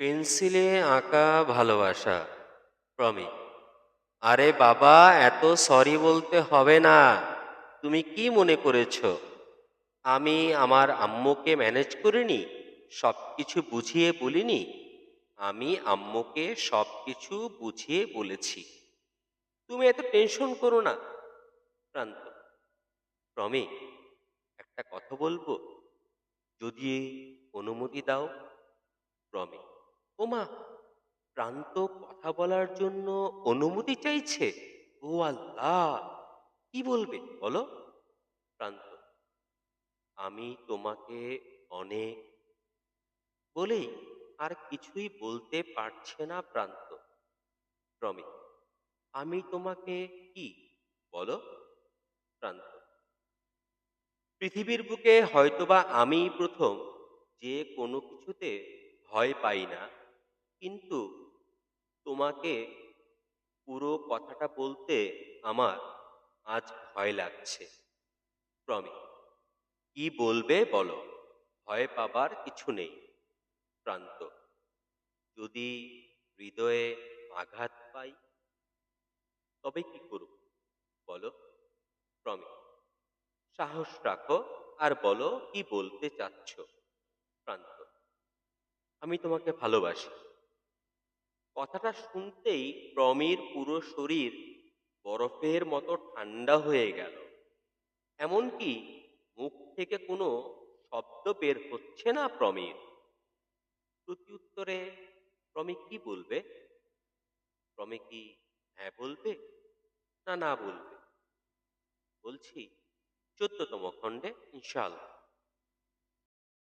পেন্সিলে আঁকা ভালোবাসা। প্রমি: আরে বাবা, এত সরি বলতে হবে না। তুমি কি মনে করেছো আমি আমার আম্মুকে ম্যানেজ করিনি, সবকিছু বুঝিয়ে বলিনি? আমি আম্মুকে সবকিছু বুঝিয়ে বলেছি। তুমি এত টেনশন করো না। প্রান্ত: প্রমি, একটা কথা বলবো, যদি অনুমতি দাও? প্রমি: ওমা, প্রান্ত কথা বলার জন্য অনুমতি চাইছে? ও আল্লাহ, কি বলবে বলো? প্রান্ত: আমি তোমাকে অনেক বলেই আর কিছুই বলতে পারছে না প্রান্ত। প্রমি: আমি তোমাকে কি বলো? প্রান্ত: পৃথিবীর বুকে হয়তোবা আমি প্রথম যে কোনো কিছুতে ভয় পাই না, কিন্তু তোমাকে পুরো কথাটা বলতে আমার আজ ভয় লাগছে। প্রমি: কি বলবে বলো, ভয় পাবার কিছু নেই। প্রান্ত: যদি হৃদয়ে আঘাত পাই, তবে কি করব বলো? প্রমি: সাহস রাখো আর বলো কি বলতে চাচ্ছ। প্রান্ত: আমি তোমাকে ভালোবাসি। কথাটা শুনতেই প্রমির পুরো শরীর বরফের মতো ঠান্ডা হয়ে গেল। এমনকি মুখ থেকে কোনো শব্দ বের হচ্ছে না প্রমির। প্রত্যুত্তরে প্রমি কি বলবে? প্রমি কি হ্যাঁ বলবে, না না বলবে? বলছি 14তম খণ্ডে, ইনশাআল্লাহ।